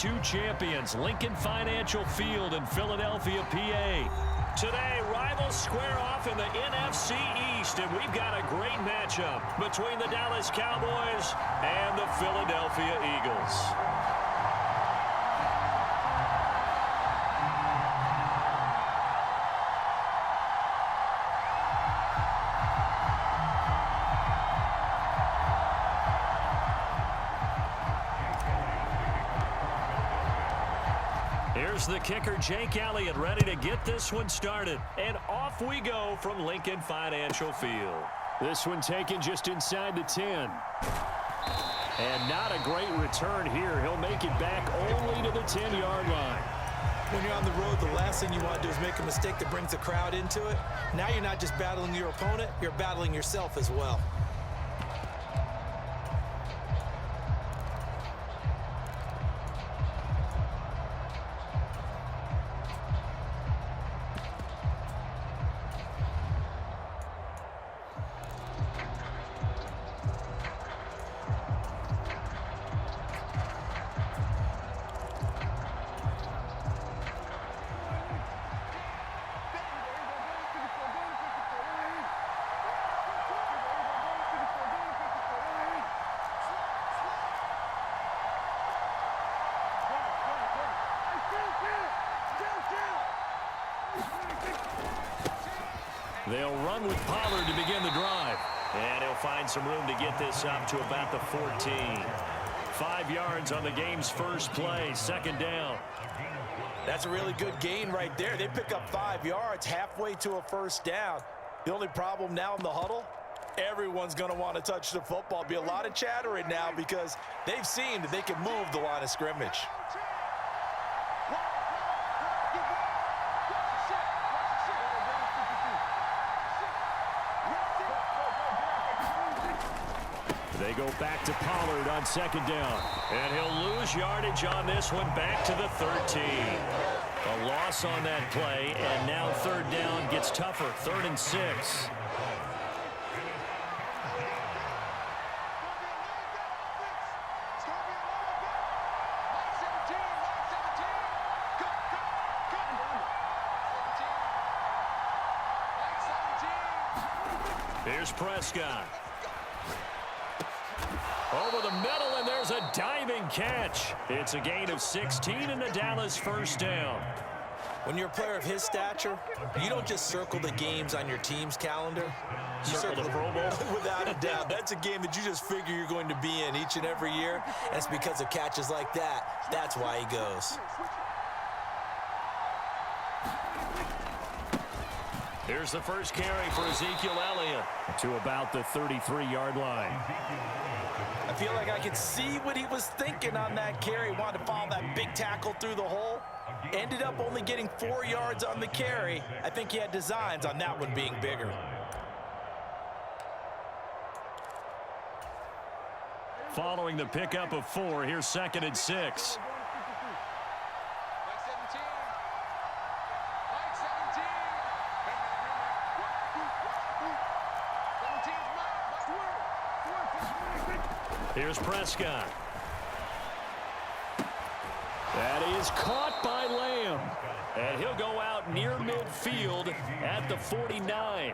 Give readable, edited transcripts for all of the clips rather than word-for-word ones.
two champions, Lincoln Financial Field in Philadelphia, PA. Today, rivals square off in the NFC East, and we've got a great matchup between the Dallas Cowboys and the Philadelphia Eagles. Here's the kicker, Jake Elliott, ready to get this one started. And off we go from Lincoln Financial Field. This one taken just inside the 10. And not a great return here. He'll make it back only to the 10-yard line. When you're on the road, the last thing you want to do is make a mistake that brings the crowd into it. Now you're not just battling your opponent, you're battling yourself as well. They'll run with Pollard to begin the drive. And he'll find some room to get this up to about the 14. 5 yards on the game's first play, second down. That's a really good gain right there. They pick up 5 yards halfway to a first down. The only problem now in the huddle, everyone's going to want to touch the football. Be a lot of chattering now because they've seen that they can move the line of scrimmage. They go back to Pollard on second down. And he'll lose yardage on this one, back to the 13. A loss on that play, and now third down gets tougher, 3rd and 6. Here's Prescott. Over the middle, and there's a diving catch. It's a gain of 16 and a Dallas first down. When you're a player of his stature, you don't just circle the games on your team's calendar. You circle the Pro Bowl? Without a doubt. That's a game that you just figure you're going to be in each and every year. And it's because of catches like that. That's why he goes. Here's the first carry for Ezekiel Elliott to about the 33-yard line. I feel like I could see what he was thinking on that carry. Wanted to follow that big tackle through the hole. Ended up only getting 4 yards on the carry. I think he had designs on that one being bigger. Following the pickup of 4, here's 2nd and 6. Here's Prescott. That is caught by Lamb. And he'll go out near midfield at the 49.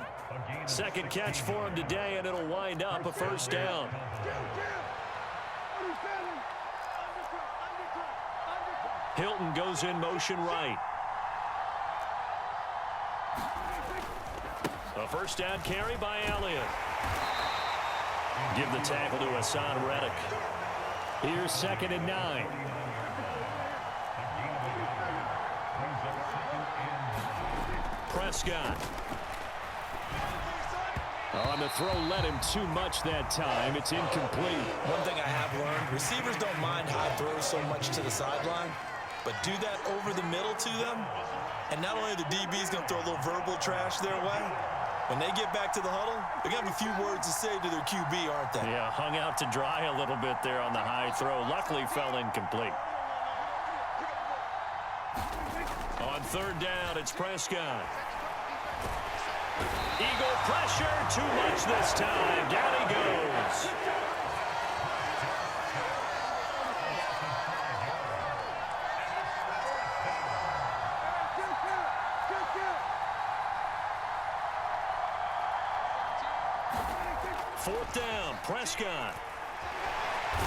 Second catch for him today, and it'll wind up a first down. Hilton goes in motion right. A first down carry by Elliott. Give the tackle to Hassan Reddick. Here's 2nd and 9. Prescott. On the throw, led him too much that time. It's incomplete. One thing I have learned, receivers don't mind high throws so much to the sideline, but do that over the middle to them, and not only are the DBs going to throw a little verbal trash their way, when they get back to the huddle, they're going to have a few words to say to their QB, aren't they? Yeah, hung out to dry a little bit there on the high throw. Luckily fell incomplete. On third down, it's Prescott. Eagle pressure, too much this time. Down he goes. 4th down. Prescott.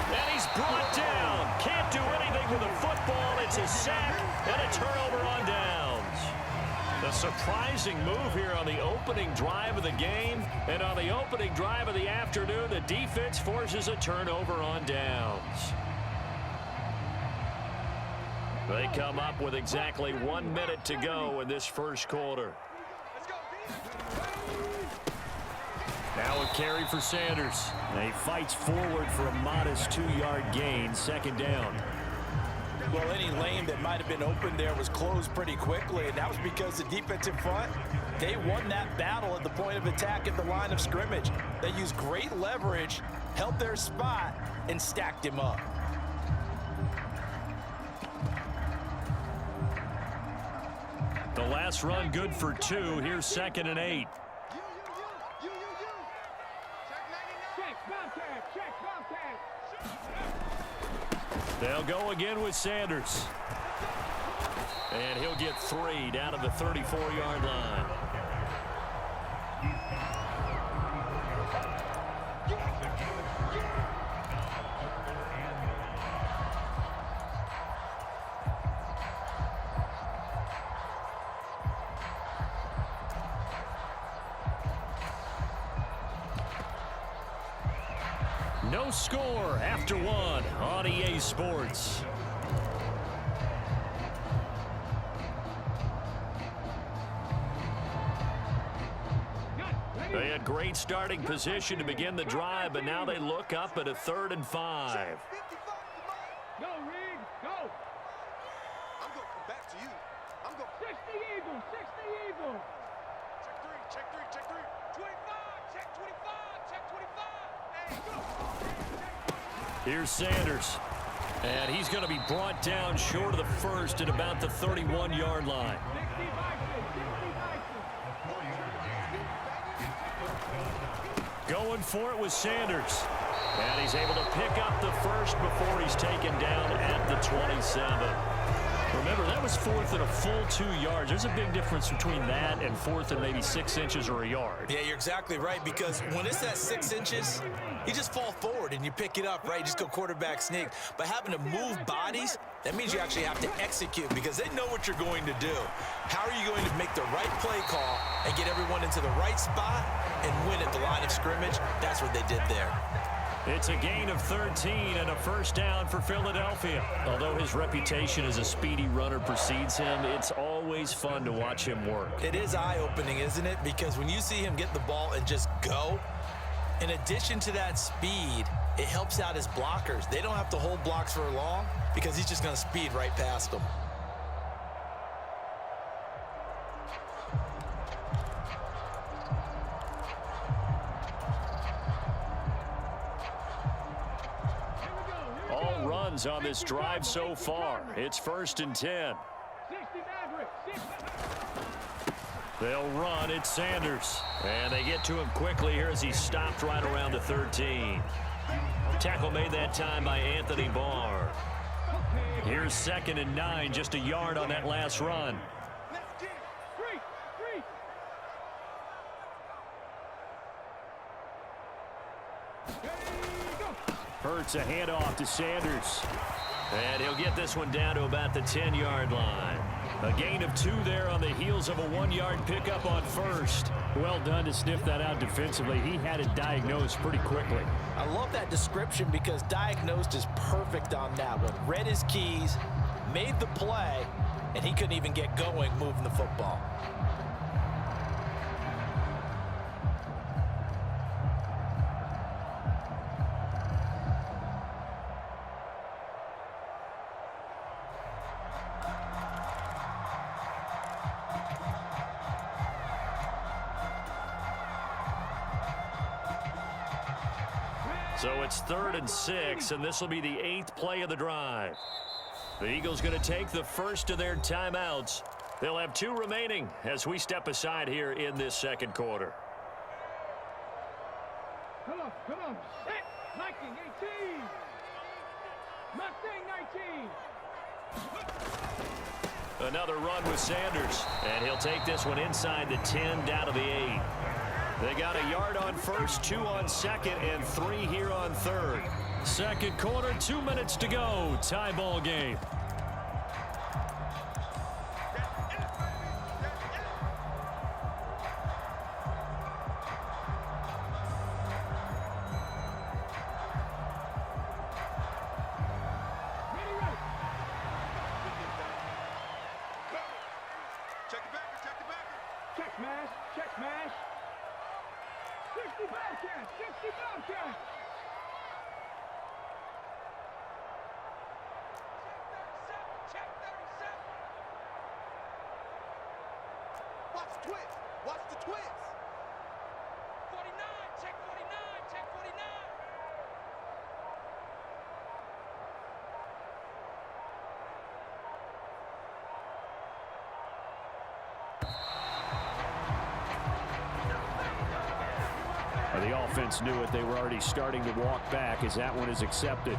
And he's brought down. Can't do anything with the football. It's a sack and a turnover on downs. A surprising move here on the opening drive of the game. And on the opening drive of the afternoon, the defense forces a turnover on downs. They come up with exactly 1 minute to go in this first quarter. Now a carry for Sanders. And he fights forward for a modest 2-yard gain, 2nd down. Well, any lane that might have been open there was closed pretty quickly, and that was because the defensive front, they won that battle at the point of attack at the line of scrimmage. They used great leverage, held their spot, and stacked him up. The last run good for 2. Here's 2nd and 8. They'll go again with Sanders. And he'll get 3 down to the 34-yard line. No score after 1 on EA Sports. They had great starting position to begin the drive, but now they look up at a 3rd and 5. Go, Rig, go. I'm going to come back to you. I'm going to 60 Eagles, 60 Eagles. Check 3, check 3, check 3. 25, check 25, check 25. Hey, go. Here's Sanders. And he's going to be brought down short of the first at about the 31-yard line. Going for it with Sanders. And he's able to pick up the first before he's taken down at the 27. Remember, that was 4th and a full 2 yards. There's a big difference between that and 4th and maybe 6 inches or a yard. Yeah, you're exactly right, because when it's at 6 inches, you just fall forward and you pick it up, right? You just go quarterback sneak. But having to move bodies, that means you actually have to execute because they know what you're going to do. How are you going to make the right play call and get everyone into the right spot and win at the line of scrimmage? That's what they did there. It's a gain of 13 and a 1st down for Philadelphia. Although his reputation as a speedy runner precedes him, it's always fun to watch him work. It is eye-opening, isn't it? Because when you see him get the ball and just go, in addition to that speed, it helps out his blockers. They don't have to hold blocks for long because he's just going to speed right past them. All runs on this drive so far. It's 1st and 10. They'll run. It's Sanders. And they get to him quickly here as he stopped right around the 13. Tackle made that time by Anthony Barr. Here's 2nd and 9, just a yard on that last run. Hurts a handoff to Sanders. And he'll get this one down to about the 10-yard line. A gain of 2 there on the heels of a 1-yard pickup on 1st. Well done to sniff that out defensively. He had it diagnosed pretty quickly. I love that description because diagnosed is perfect on that one. Read his keys, made the play, and he couldn't even get going moving the football. So it's 3rd and 6, and this will be the 8th play of the drive. The Eagles going to take the first of their timeouts. They'll have 2 remaining as we step aside here in this 2nd quarter. Come on. Set. Mustang 18. Mustang 19. Another run with Sanders, and he'll take this one inside the 10 down to the 8. They got a yard on first, 2 on second, and 3 here on third. Second quarter, 2 minutes to go. Tie ball game. Check smash, check smash. 60 Bobcats, 60 Bobcats. Check 37. Watch the twist. Watch the twist. 49, check 49, check 49. The offense knew it. They were already starting to walk back as that one is accepted.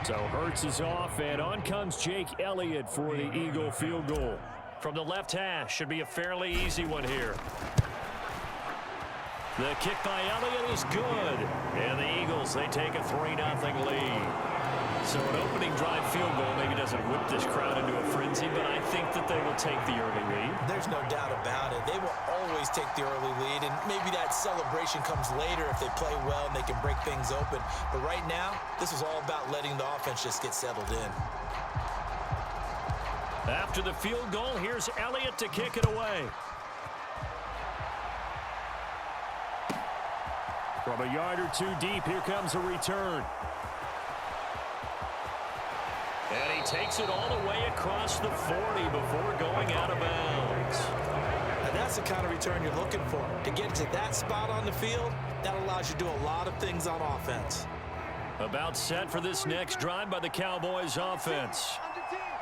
So Hurts is off, and on comes Jake Elliott for the Eagle field goal. From the left hash, should be a fairly easy one here. The kick by Elliott is good. And the Eagles, they take a 3-0 lead. So an opening drive field goal maybe doesn't whip this crowd into a frenzy, but I think that they will take the early lead. There's no doubt about it. They will always take the early lead, and maybe that celebration comes later if they play well and they can break things open. But right now, this is all about letting the offense just get settled in. After the field goal, here's Elliott to kick it away. From a yard or two deep, here comes a return. And he takes it all the way across the 40 before going out of bounds. And that's the kind of return you're looking for. To get to that spot on the field, that allows you to do a lot of things on offense. About set for this next drive by the Cowboys offense.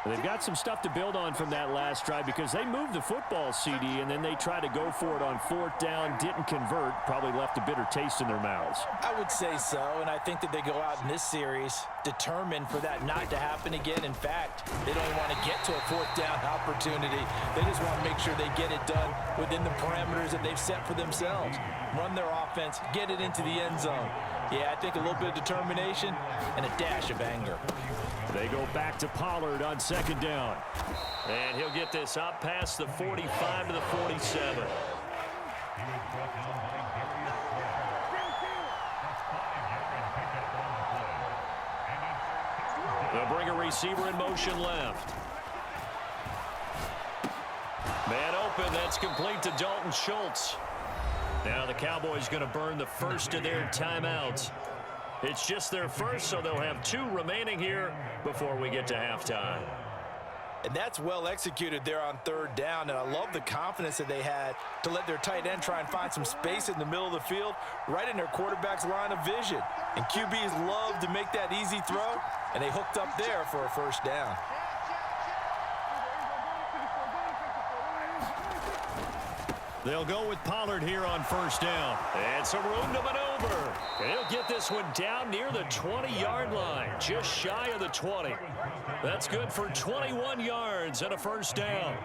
They've got some stuff to build on from that last drive because they moved the football, CD, and then they tried to go for it on 4th down, didn't convert, probably left a bitter taste in their mouths. I would say so, and I think that they go out in this series determined for that not to happen again. In fact, they don't want to get to a 4th down opportunity. They just want to make sure they get it done within the parameters that they've set for themselves. Run their offense, get it into the end zone. Yeah, I think a little bit of determination and a dash of anger. They go back to Pollard on 2nd down. And he'll get this up past the 45 to the 47. They'll bring a receiver in motion left. Man open, that's complete to Dalton Schultz. Now the Cowboys going to burn the first of their timeouts. It's just their first, so they'll have 2 remaining here before we get to halftime. And that's well executed there on 3rd down, and I love the confidence that they had to let their tight end try and find some space in the middle of the field, right in their quarterback's line of vision. And QBs love to make that easy throw, and they hooked up there for a 1st down. They'll go with Pollard here on 1st down. And some room to maneuver. And he'll get this one down near the 20-yard line, just shy of the 20. That's good for 21 yards and a 1st down.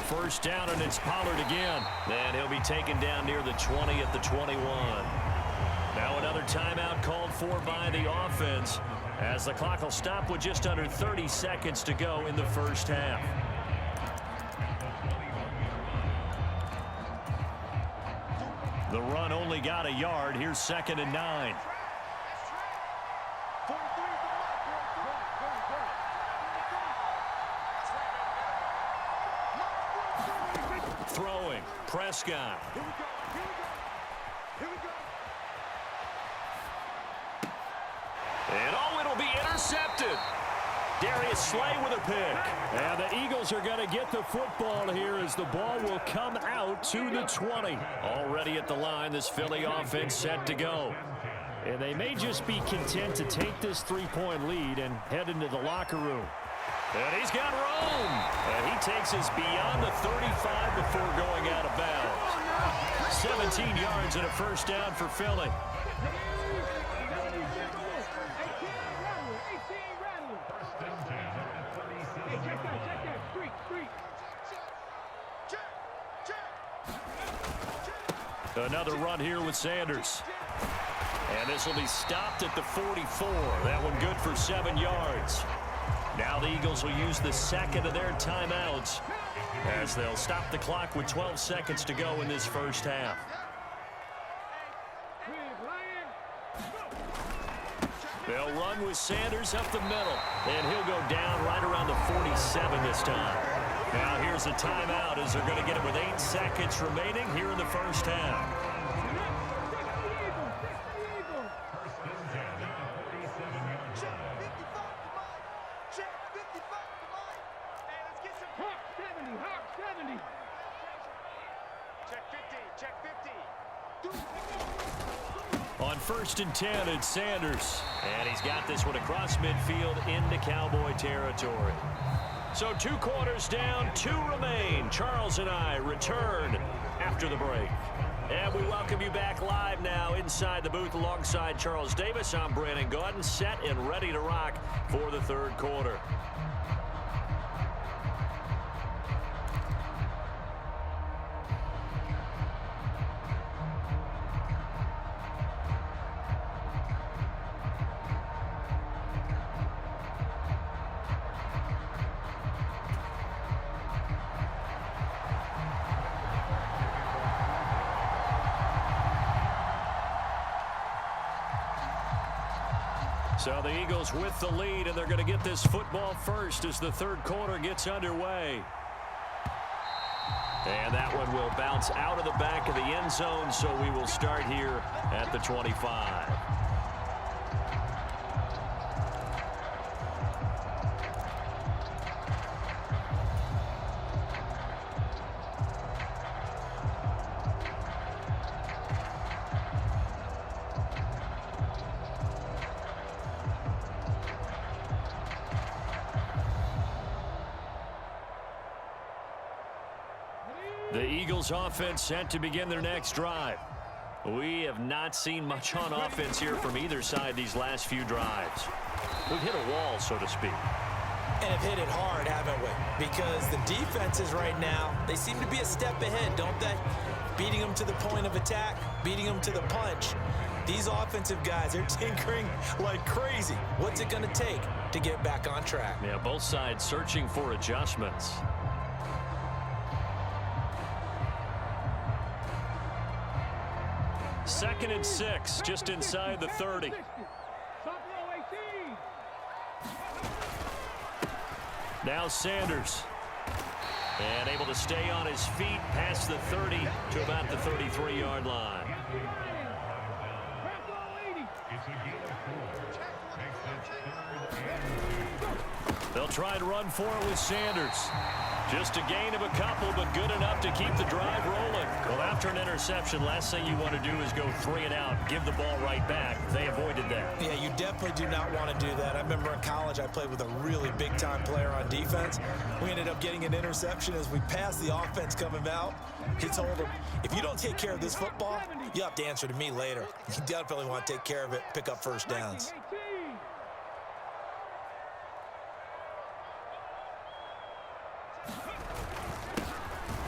First down, and it's Pollard again. And he'll be taken down near the 20 at the 21. Now another timeout called for by the offense as the clock will stop with just under 30 seconds to go in the 1st half. The run only got a yard. Here's 2nd and 9. Throwing, Prescott. And oh, it'll be intercepted. Darius Slay with a pick. And the Eagles are going to get the football here as the ball will come out to the 20. Already at the line, this Philly offense set to go. And they may just be content to take this 3-point lead and head into the locker room. And he's got room. And he takes us beyond the 35 before going out of bounds. 17 yards and a 1st down for Philly. Another run here with Sanders. And this will be stopped at the 44. That one good for 7 yards. Now the Eagles will use the second of their timeouts as they'll stop the clock with 12 seconds to go in this first half. They'll run with Sanders up the middle, and he'll go down right around the 47 this time. Now here's a timeout as they're going to get it with 8 seconds remaining here in the first half. On 1st and 10, it's Sanders. And he's got this one across midfield into Cowboy territory. So 2 quarters down, 2 remain. Charles and I return after the break. And we welcome you back live now inside the booth alongside Charles Davis. I'm Brandon Gaudin, set and ready to rock for the 3rd quarter. So the Eagles with the lead, and they're going to get this football first as the 3rd quarter gets underway. And that one will bounce out of the back of the end zone, so we will start here at the 25. The Eagles offense set to begin their next drive. We have not seen much on offense here from either side these last few drives. We've hit a wall, so to speak. And have hit it hard, haven't we? Because the defenses right now, they seem to be a step ahead, don't they? Beating them to the point of attack, beating them to the punch. These offensive guys, they're tinkering like crazy. What's it going to take to get back on track? Yeah, both sides searching for adjustments. Second and 6, just inside the 30. Now Sanders. And able to stay on his feet past the 30 to about the 33-yard line. They'll try to run for it with Sanders. Just a gain of a couple, but good enough to keep the drive rolling. Well, after an interception, last thing you want to do is go 3 and out, give the ball right back. They avoided that. Yeah, you definitely do not want to do that. I remember in college I played with a really big-time player on defense. We ended up getting an interception as we passed the offense coming out. He told him, if you don't take care of this football, you have to answer to me later. You definitely want to take care of it, pick up first downs.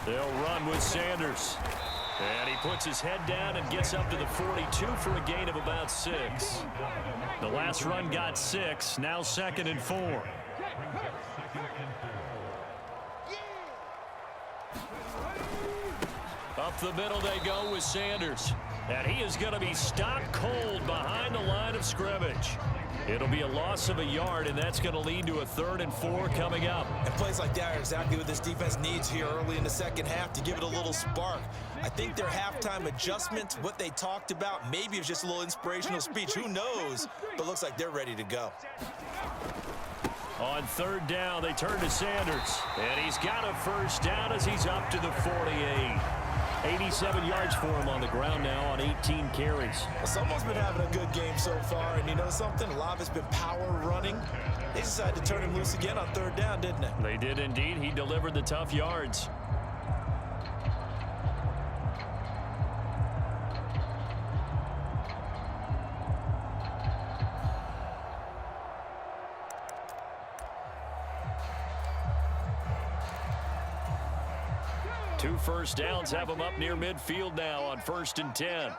They'll run with Sanders. And he puts his head down and gets up to the 42 for a gain of about 6. The last run got 6. Now 2nd and 4. Up the middle they go with Sanders. And he is going to be stopped cold behind the line of scrimmage. It'll be a loss of a yard, and that's going to lead to a 3rd and 4 coming up. And plays like that are exactly what this defense needs here early in the second half to give it a little spark. I think their halftime adjustments, what they talked about, maybe it's just a little inspirational speech. Who knows? But looks like they're ready to go. On 3rd down, they turn to Sanders. And he's got a first down as he's up to the 48. 87 yards for him on the ground now on 18 carries. Well, someone's been having a good game so far, and you know something? A lot of it's been power running. They decided to turn him loose again on 3rd down, didn't they? They did indeed. He delivered the tough yards. 2 first downs have them up near midfield now on 1st and 10.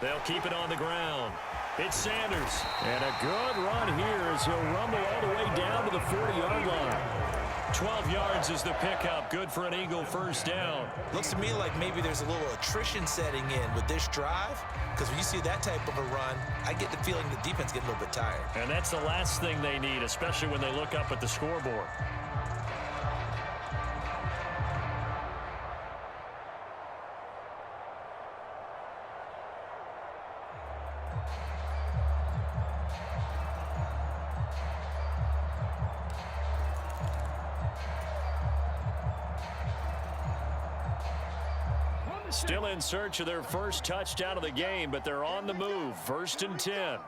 They'll keep it on the ground. It's Sanders. And a good run here as he'll rumble all the way down to the 40-yard line. 12 yards is the pickup. Good for an Eagle first down. Looks to me like maybe there's a little attrition setting in with this drive, because when you see that type of a run, I get the feeling the defense gets a little bit tired. And that's the last thing they need, especially when they look up at the scoreboard. Still in search of their first touchdown of the game, but they're on the move. 1st and 10.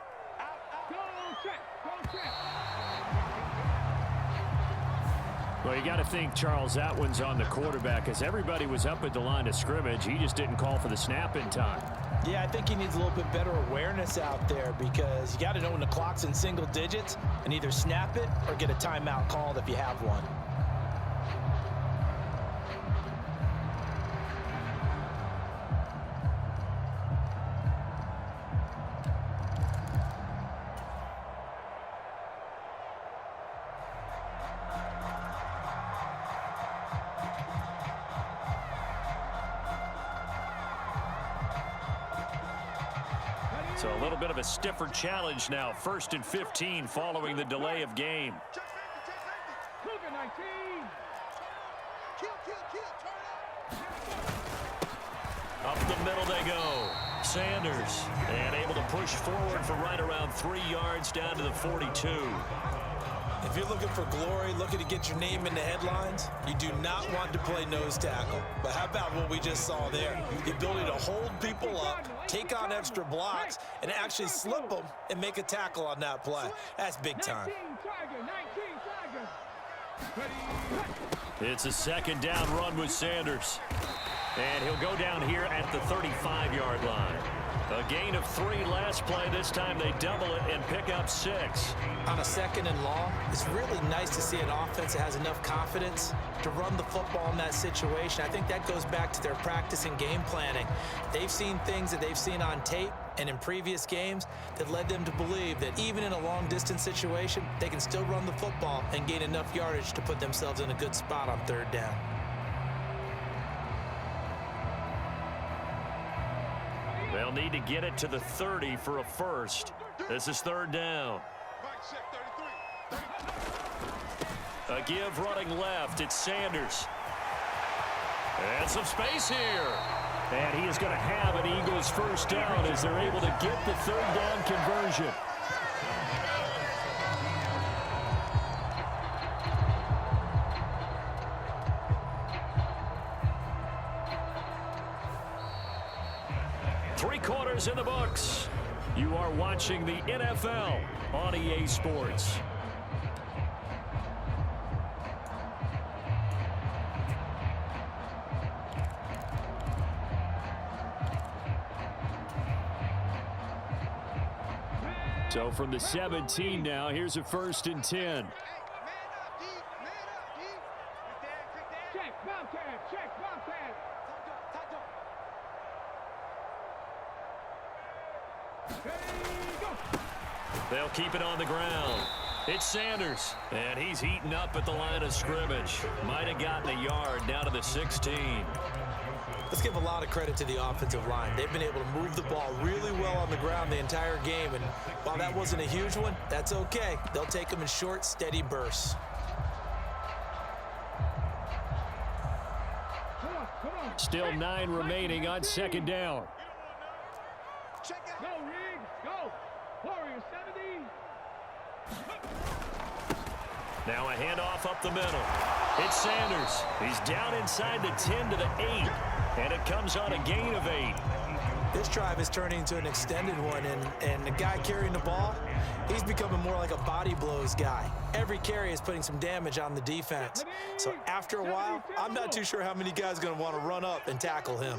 Well, you got to think, Charles, that one's on the quarterback, as everybody was up at the line of scrimmage. He just didn't call for the snap in time. Yeah, I think he needs a little bit better awareness out there, because you got to know when the clock's in single digits and either snap it or get a timeout called if you have one. So a little bit of a stiffer challenge now. 1st and 15 following the delay of game. Up the middle they go. Sanders, and able to push forward for right around 3 yards down to the 42. If you're looking for glory, looking to get your name in the headlines, you do not want to play nose tackle. But how about what we just saw there? The ability to hold people up, take on extra blocks, and actually slip them and make a tackle on that play. That's big time. It's a 2nd down run with Sanders. And he'll go down here at the 35-yard line. A gain of 3 last play. This time they double it and pick up 6. On a 2nd and long, it's really nice to see an offense that has enough confidence to run the football in that situation. I think that goes back to their practice and game planning. They've seen things that they've seen on tape and in previous games that led them to believe that even in a long-distance situation, they can still run the football and gain enough yardage to put themselves in a good spot on 3rd down. They'll need to get it to the 30 for a first. This is 3rd down. A give running left. It's Sanders. And some space here. And he is going to have an Eagles first down as they're able to get the 3rd down conversion. Three-quarters in the books. You are watching the NFL on EA Sports. So from the 17 now, here's a 1st and 10. They'll keep it on the ground. It's Sanders, and he's heating up at the line of scrimmage. Might have gotten a yard down to the 16. Let's give a lot of credit to the offensive line. They've been able to move the ball really well on the ground the entire game, and while that wasn't a huge one, that's okay. They'll take them in short, steady bursts. Still 9 remaining on 2nd down. Go, Rig. Go. Warrior 70. Now a handoff up the middle. It's Sanders. He's down inside the 10 to the 8. And it comes on a gain of 8. This drive is turning into an extended one, and the guy carrying the ball, he's becoming more like a body blows guy. Every carry is putting some damage on the defense. So after a while, I'm not too sure how many guys are going to want to run up and tackle him.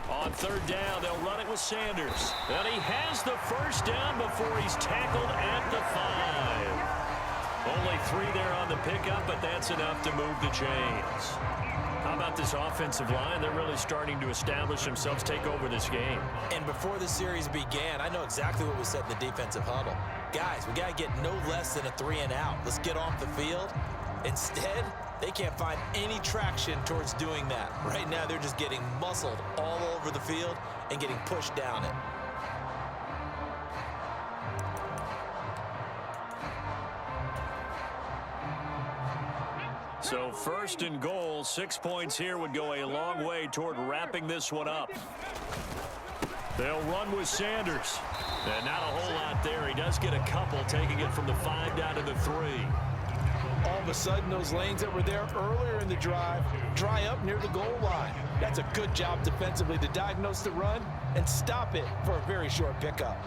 On 3rd down, they'll run it with Sanders. And he has the first down before he's tackled at the 5. Only 3 there on the pickup, but that's enough to move the chains. How about this offensive line? They're really starting to establish themselves, take over this game. And before the series began, I know exactly what was said in the defensive huddle. Guys, we got to get no less than a 3-and-out. Let's get off the field. Instead, they can't find any traction towards doing that. Right now, they're just getting muscled all over the field and getting pushed down it. So 1st and goal, 6 points here would go a long way toward wrapping this one up. They'll run with Sanders. And not a whole lot there. He does get a couple, taking it from the 5 down to the 3. All of a sudden, those lanes that were there earlier in the drive dry up near the goal line. That's a good job defensively to diagnose the run and stop it for a very short pickup.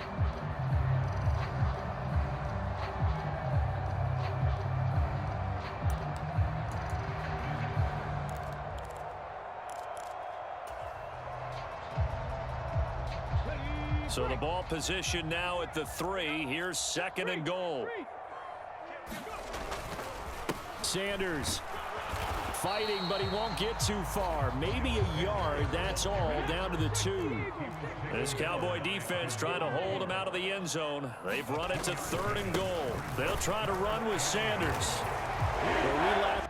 So the ball position now at the 3. Here's 2nd and goal. Sanders fighting, but he won't get too far. Maybe a yard, that's all, down to the 2. This Cowboy defense trying to hold him out of the end zone. They've run it to 3rd and goal. They'll try to run with Sanders. Well, we lack